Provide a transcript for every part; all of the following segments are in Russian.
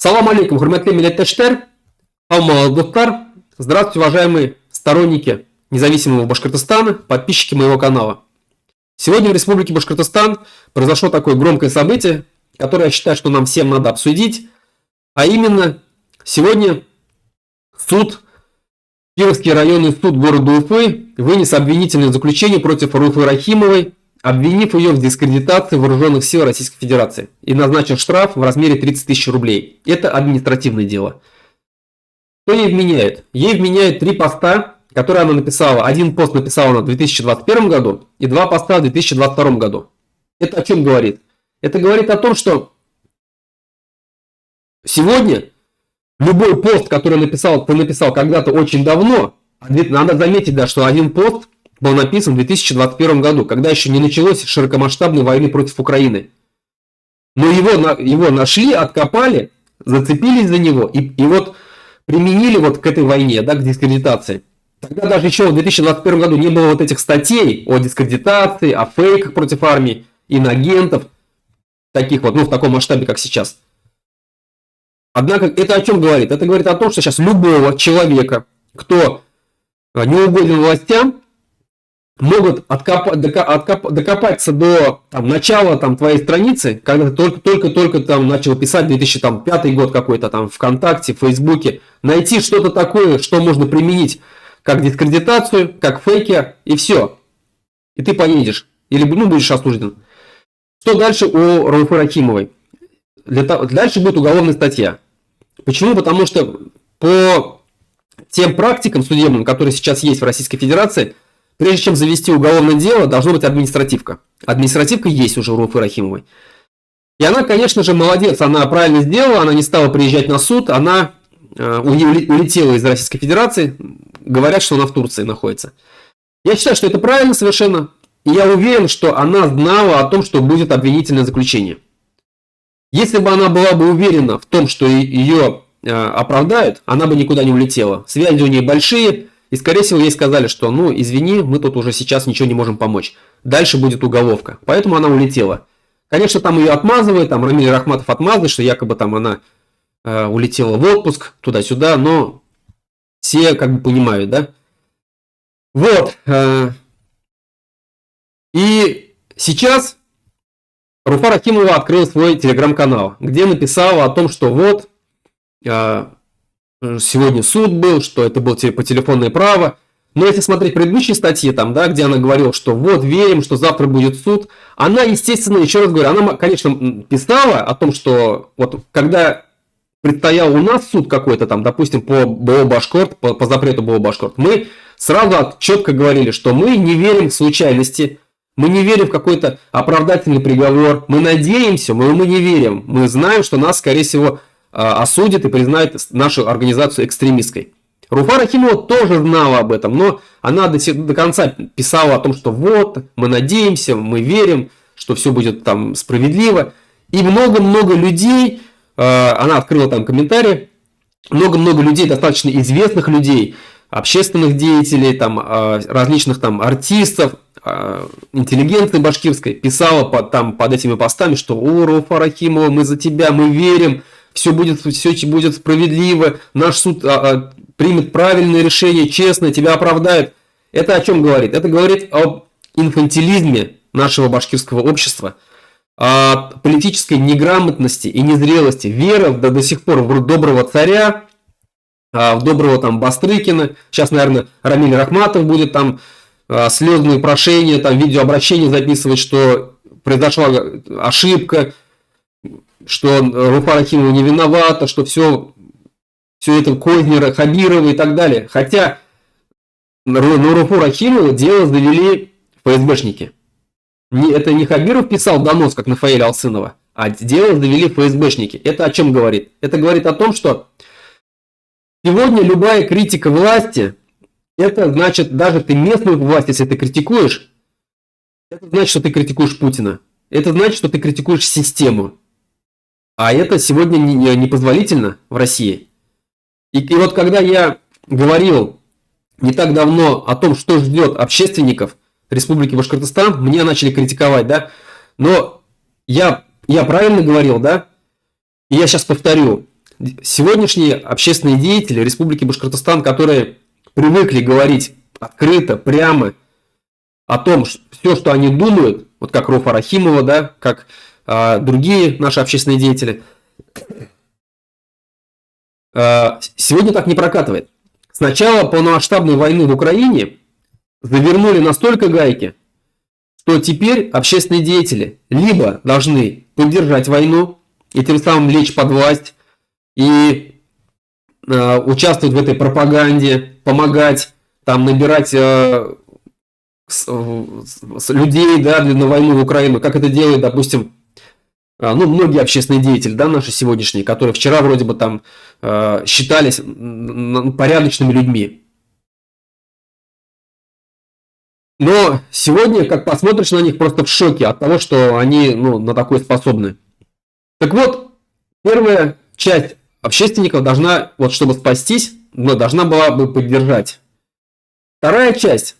Салам алейкум, хурматлы милләттәштәр, достар. Здравствуйте, уважаемые сторонники независимого Башкортостана, подписчики моего канала. Сегодня в Республике Башкортостан произошло такое громкое событие, которое я считаю, что нам всем надо обсудить. А именно, сегодня Кировский районный суд города Уфы вынес обвинительное заключение против Руфы Рахимовой, обвинив ее в дискредитации вооруженных сил Российской Федерации и назначил штраф в размере 30 тысяч рублей. Это административное дело. Что ей вменяют? Ей вменяют 3 поста, которые она написала. Один пост написала она в 2021 году и 2 поста в 2022 году. Это о чем говорит? Это говорит о том, что сегодня любой пост, который ты написал когда-то очень давно, надо заметить, да, что один пост был написан в 2021 году, когда еще не началось широкомасштабной войны против Украины. Но его нашли, откопали, зацепились за него и вот применили вот к этой войне, да, к дискредитации. Тогда даже еще в 2021 году не было вот этих статей о дискредитации, о фейках против армии, иноагентов, таких вот, в таком масштабе, как сейчас. Однако это о чем говорит? Это говорит о том, что сейчас любого человека, кто не угоден властям, могут докопаться до начала твоей страницы, когда ты только там начал писать, 2005 год какой-то там ВКонтакте, в Фейсбуке, найти что-то такое, что можно применить как дискредитацию, как фейки, и все. И ты поедешь. Или будешь осужден. Что дальше у Руфы Рахимовой? Дальше будет уголовная статья. Почему? Потому что по тем практикам судебным, которые сейчас есть в Российской Федерации, прежде чем завести уголовное дело, должна быть административка. Административка есть уже у Руфы Рахимовой. И она, конечно же, молодец, она правильно сделала, она не стала приезжать на суд, она улетела из Российской Федерации, говорят, что она в Турции находится. Я считаю, что это правильно совершенно, и я уверен, что она знала о том, что будет обвинительное заключение. Если бы она была бы уверена в том, что ее оправдают, она бы никуда не улетела. Связи у нее большие. И, скорее всего, ей сказали, что, извини, мы тут уже сейчас ничего не можем помочь. Дальше будет уголовка. Поэтому она улетела. Конечно, там ее отмазывают, там Рамиль Рахматов отмазывает, что якобы там она улетела в отпуск, туда-сюда, но все понимают, да? Вот. И сейчас Руфа Рахимова открыла свой телеграм-канал, где написала о том, что вот... сегодня суд был, что это было по телефонное право. Но если смотреть предыдущие статьи, где она говорила, что вот верим, что завтра будет суд, она, естественно, еще раз говорю, она, конечно, писала о том, что вот когда предстоял у нас суд какой-то допустим, по БО Башкорт, по запрету БО Башкорт, мы сразу четко говорили, что мы не верим в случайности, мы не верим в какой-то оправдательный приговор, мы надеемся, но мы не верим, мы знаем, что нас, скорее всего, осудит и признает нашу организацию экстремистской. Руфа Рахимова тоже знала об этом, но она до конца писала о том, что вот, мы надеемся, мы верим, что все будет справедливо. И много-много людей, она открыла комментарии, много-много людей, достаточно известных людей, общественных деятелей, различных артистов, интеллигенции башкирской, писала под этими постами, что «О, Руфа Рахимова, мы за тебя, мы верим». Все будет справедливо, наш суд примет правильное решение, честно, тебя оправдает. Это о чем говорит? Это говорит об инфантилизме нашего башкирского общества, о политической неграмотности и незрелости, вера до сих пор в доброго царя, в доброго Бастрыкина. Сейчас, наверное, Рамиль Рахматов будет слезные прошения, видеообращения записывать, что произошла ошибка, что Руфа Рахимова не виновата, что все это Кознера, Хабирова и так далее. Хотя на Руфу Рахимову дело завели ФСБшники. Это не Хабиров писал донос, как Нафаэль Алсынова, а дело завели ФСБшники. Это о чем говорит? Это говорит о том, что сегодня любая критика власти, это значит, даже ты местную власть, если ты критикуешь, это значит, что ты критикуешь Путина. Это значит, что ты критикуешь систему. А это сегодня непозволительно в России. И вот когда я говорил не так давно о том, что ждет общественников Республики Башкортостан, меня начали критиковать, да? Но я правильно говорил, да? И я сейчас повторю. сегодняшние общественные деятели Республики Башкортостан, которые привыкли говорить открыто, прямо о том, все, что они думают, вот как Руфа Рахимова, да, как другие наши общественные деятели, сегодня так не прокатывает. Сначала полномасштабной войны в Украине завернули настолько гайки, что теперь общественные деятели либо должны поддержать войну и тем самым лечь под власть и участвовать в этой пропаганде, помогать, там, набирать людей, да, на войну в Украину, как это делает, допустим, ну, многие общественные деятели, да, наши сегодняшние, которые вчера вроде бы там считались порядочными людьми. Но сегодня, как посмотришь на них, просто в шоке от того, что они, ну, на такое способны. Так вот, первая часть общественников должна, вот чтобы спастись, должна была бы поддержать. Вторая часть,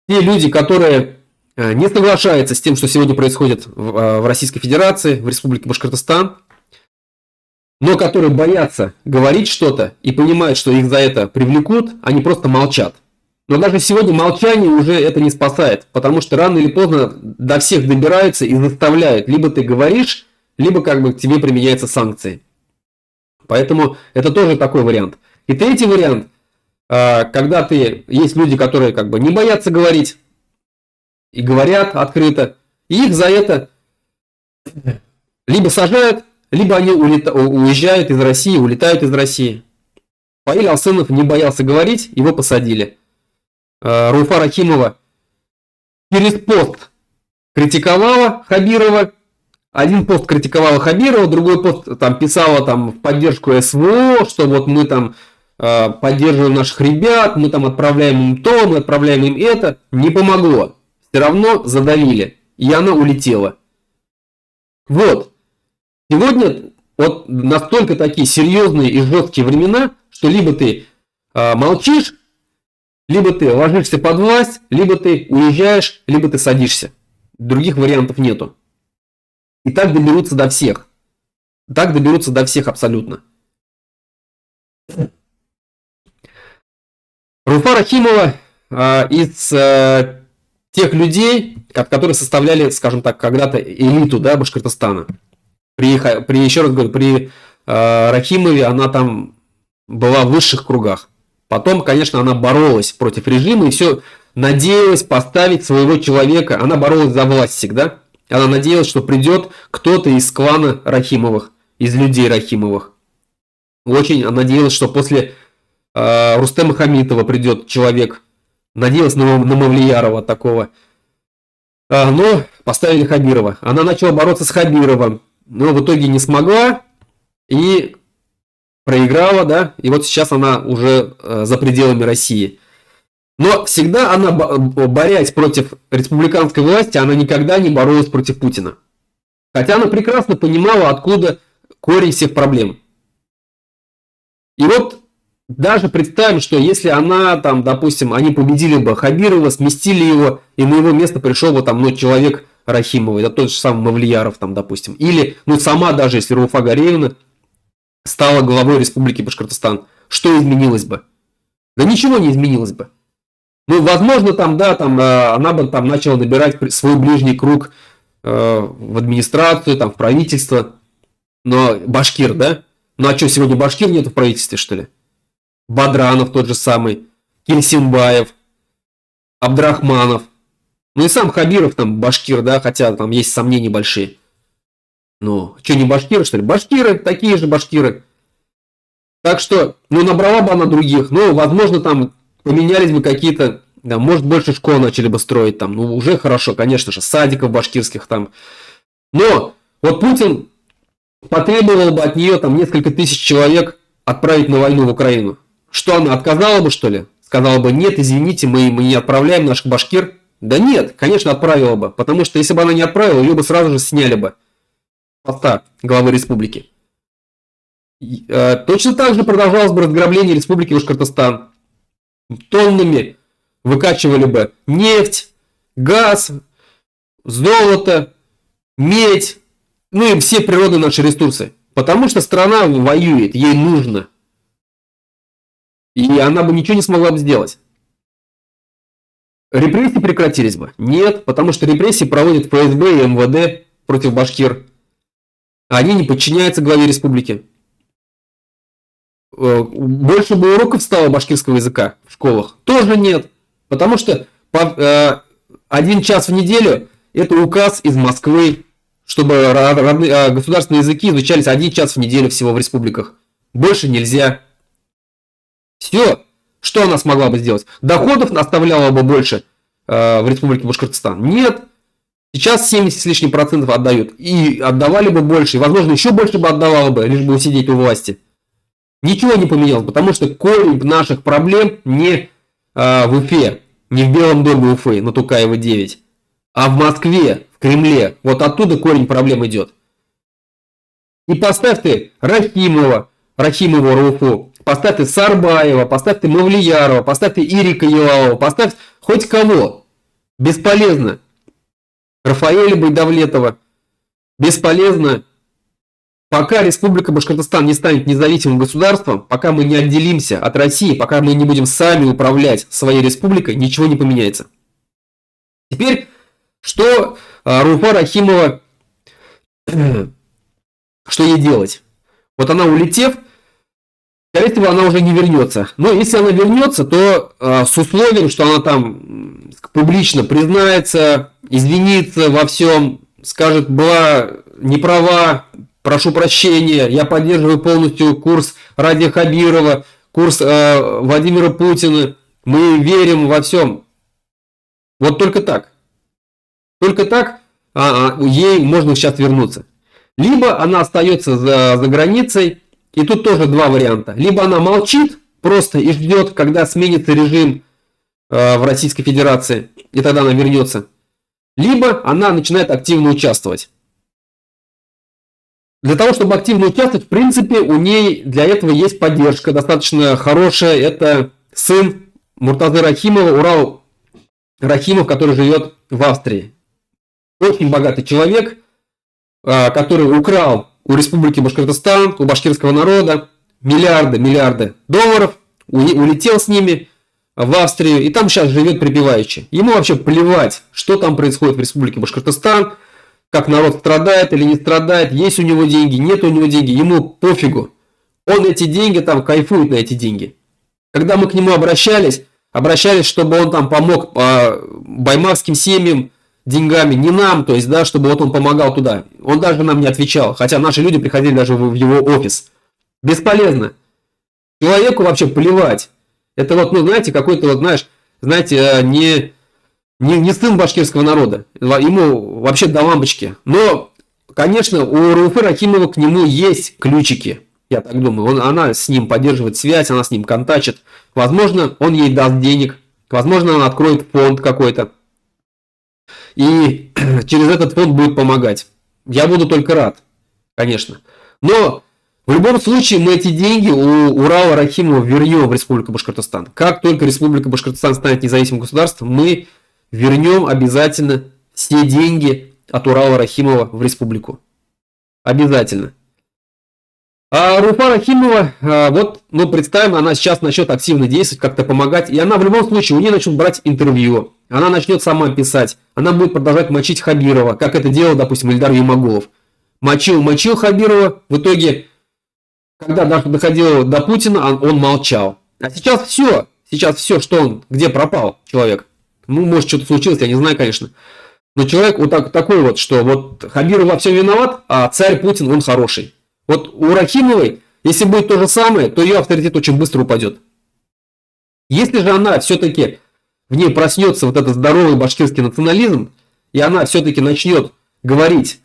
те люди, которые не соглашаются с тем, что сегодня происходит в Российской Федерации, в Республике Башкортостан, но которые боятся говорить что-то и понимают, что их за это привлекут, они просто молчат. Но даже сегодня молчание уже это не спасает, потому что рано или поздно до всех добираются и заставляют. Либо ты говоришь, либо как бы к тебе применяются санкции. Поэтому это тоже такой вариант. И третий вариант, когда есть люди, которые как бы не боятся говорить и говорят открыто, и их за это либо сажают, либо они уезжают из России, улетают из России. Фаиль Алсынов не боялся говорить, его посадили. Руфа Рахимова через пост критиковала Хабирова. Один пост критиковала Хабирова, другой пост там писала там в поддержку СВО, что вот мы там поддерживаем наших ребят, мы там отправляем им то, мы отправляем им это. Не помогло. Все равно задавили. И она улетела. Вот. Сегодня вот настолько такие серьезные и жесткие времена, что либо ты молчишь, либо ты ложишься под власть, либо ты уезжаешь, либо ты садишься. Других вариантов нету. И так доберутся до всех. Так доберутся до всех абсолютно. Руфа Рахимова из тех людей, которые составляли, скажем так, когда-то элиту, да, Башкортостана. Еще раз говорю, при Рахимове она там была в высших кругах. Потом, конечно, она боролась против режима и все надеялась поставить своего человека. Она боролась за власть всегда. Она надеялась, что придет кто-то из клана Рахимовых, из людей Рахимовых. Очень надеялась, что после Рустема Хамитова придет человек. Надеялась на Мавлиярова такого. Но поставили Хабирова. Она начала бороться с Хабировым, но в итоге не смогла и проиграла, да, и вот сейчас она уже за пределами России. Но всегда она, борясь против республиканской власти, она никогда не боролась против Путина. Хотя она прекрасно понимала, откуда корень всех проблем. И вот даже представим, что если она, там, допустим, они победили бы Хабирова, сместили его, и на его место пришел бы там, ну, человек Рахимовый, да, тот же самый Мавлияров, там, допустим. Или, ну, сама даже, если Руфа Гареевна стала главой Республики Башкортостан, что изменилось бы? Да ничего не изменилось бы. Ну, возможно, там, да, там, она бы там начала набирать свой ближний круг в администрацию, там, в правительство. Но башкир, да? Ну, а что, сегодня башкир нет в правительстве, что ли? Бадранов тот же самый, Кельсинбаев, Абдрахманов. Ну и сам Хабиров там башкир, да, хотя там есть сомнения большие. Ну, что, не башкиры, что ли? Башкиры, такие же башкиры. Так что, ну, набрала бы она других. Ну, возможно, там поменялись бы какие-то, да, может, больше школ начали бы строить там. Ну, уже хорошо, конечно же, садиков башкирских там. Но вот Путин потребовал бы от нее там несколько тысяч человек отправить на войну в Украину. Что она отказала бы, что ли? Сказала бы, нет, извините, мы не отправляем наших башкир. Да нет, конечно, отправила бы. Потому что если бы она не отправила, ее бы сразу же сняли бы с поста главы республики. Точно так же продолжалось бы разграбление Республики Башкортостан. Тоннами выкачивали бы нефть, газ, золото, медь, ну и все природные наши ресурсы. Потому что страна воюет, ей нужно. И она бы ничего не смогла бы сделать. Репрессии прекратились бы? Нет, потому что репрессии проводят ФСБ и МВД против башкир. Они не подчиняются главе республики. Больше бы уроков стало башкирского языка в школах? Тоже нет. Потому что 1 час в неделю это указ из Москвы, чтобы государственные языки изучались 1 час в неделю всего в республиках. Больше нельзя. Все. Что она смогла бы сделать? Доходов оставляла бы больше в республике Башкортостан? Нет. Сейчас 70 с лишним процентов отдают. И отдавали бы больше. И, возможно, еще больше бы отдавала бы, лишь бы усидеть у власти. Ничего не поменялось, потому что корень наших проблем не в Уфе, не в Белом доме Уфы, на Тукаева 9, а в Москве, в Кремле. Вот оттуда корень проблем идет. И поставь ты Рахимова Рауфу, поставь ты Сарбаева, поставь ты Мавлиярова, поставь ты Ирика Елалова, поставь хоть кого. Бесполезно. Рафаэля Байдавлетова. Бесполезно. Пока Республика Башкортостан не станет независимым государством, пока мы не отделимся от России, пока мы не будем сами управлять своей республикой, ничего не поменяется. Теперь, что Рауфа Рахимова, что ей делать? Вот она, улетев, скорее всего, она уже не вернется. Но если она вернется, то с условием, что она там публично признается, извинится во всем, скажет, была неправа, прошу прощения, я поддерживаю полностью курс Радия Хабирова, курс Владимира Путина, мы верим во всем. Вот только так. Только так ей можно сейчас вернуться. Либо она остается за границей, и тут тоже два варианта. Либо она молчит просто и ждет, когда сменится режим в Российской Федерации, и тогда она вернется. Либо она начинает активно участвовать. Для того, чтобы активно участвовать, в принципе, у ней для этого есть поддержка достаточно хорошая. Это сын Муртазы Рахимова, Урал Рахимов, который живет в Австрии. Очень богатый человек, который украл у Республики Башкортостан, у башкирского народа миллиарды долларов, улетел с ними в Австрию и там сейчас живет припеваючи. Ему вообще плевать, что там происходит в Республике Башкортостан, как народ страдает или не страдает, есть у него деньги, нет у него деньги, ему пофигу. Он эти деньги там кайфует на эти деньги. Когда мы к нему обращались, чтобы он там помог баймакским семьям деньгами, не нам, то есть, да, чтобы вот он помогал туда. Он даже нам не отвечал, хотя наши люди приходили даже в его офис. Бесполезно. Человеку вообще плевать. Это вот, ну, знаете, какой-то вот, знаете, не сын башкирского народа. Ему вообще до лампочки. Но, конечно, у Рауфы Рахимова к нему есть ключики. Я так думаю. Она с ним поддерживает связь, она с ним контачит. Возможно, он ей даст денег. Возможно, он откроет фонд какой-то. И через этот фонд будет помогать. Я буду только рад, конечно. Но в любом случае мы эти деньги у Урала Рахимова вернем в Республику Башкортостан. Как только Республика Башкортостан станет независимым государством, мы вернем обязательно все деньги от Урала Рахимова в республику. Обязательно. А Рауфа Рахимова, вот, ну, представим, она сейчас начнет активно действовать, как-то помогать. И она в любом случае, у нее начнут брать интервью. Она начнет сама писать. Она будет продолжать мочить Хабирова, как это делал, допустим, Ильдар Юмагулов. Мочил Хабирова. В итоге, когда доходило до Путина, он молчал. А сейчас все. Сейчас все, что он, где пропал человек. Ну, может, что-то случилось, я не знаю, конечно. Но человек вот такой вот, что вот Хабиров во всем виноват, а царь Путин, он хороший. Вот у Рахимовой, если будет то же самое, то ее авторитет очень быстро упадет. Если же она все-таки, в ней проснется вот этот здоровый башкирский национализм, и она все-таки начнет говорить,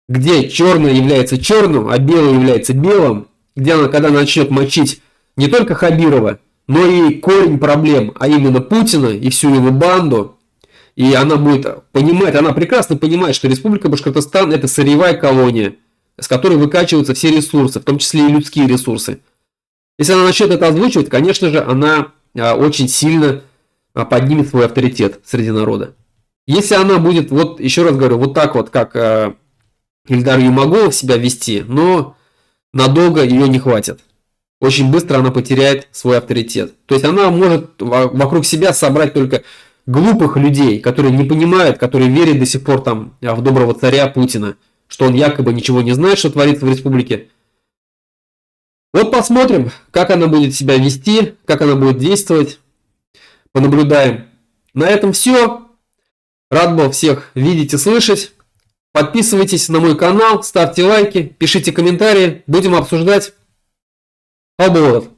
где черное является черным, а белое является белым, где она, когда она начнет мочить не только Хабирова, но и корень проблем, а именно Путина и всю его банду, и она будет понимать, она прекрасно понимает, что Республика Башкортостан это сырьевая колония, с которой выкачиваются все ресурсы, в том числе и людские ресурсы. Если она начнет это озвучивать, конечно же, она очень сильно поднимет свой авторитет среди народа. Если она будет, вот еще раз говорю, вот так вот, как Ильдар Юмагулов себя вести, но надолго ее не хватит. Очень быстро она потеряет свой авторитет. То есть она может вокруг себя собрать только глупых людей, которые не понимают, которые верят до сих пор там в доброго царя Путина, что он якобы ничего не знает, что творится в республике. Вот посмотрим, как она будет себя вести, как она будет действовать. Понаблюдаем. На этом все. Рад был всех видеть и слышать. Подписывайтесь на мой канал, ставьте лайки, пишите комментарии. Будем обсуждать. Поболот.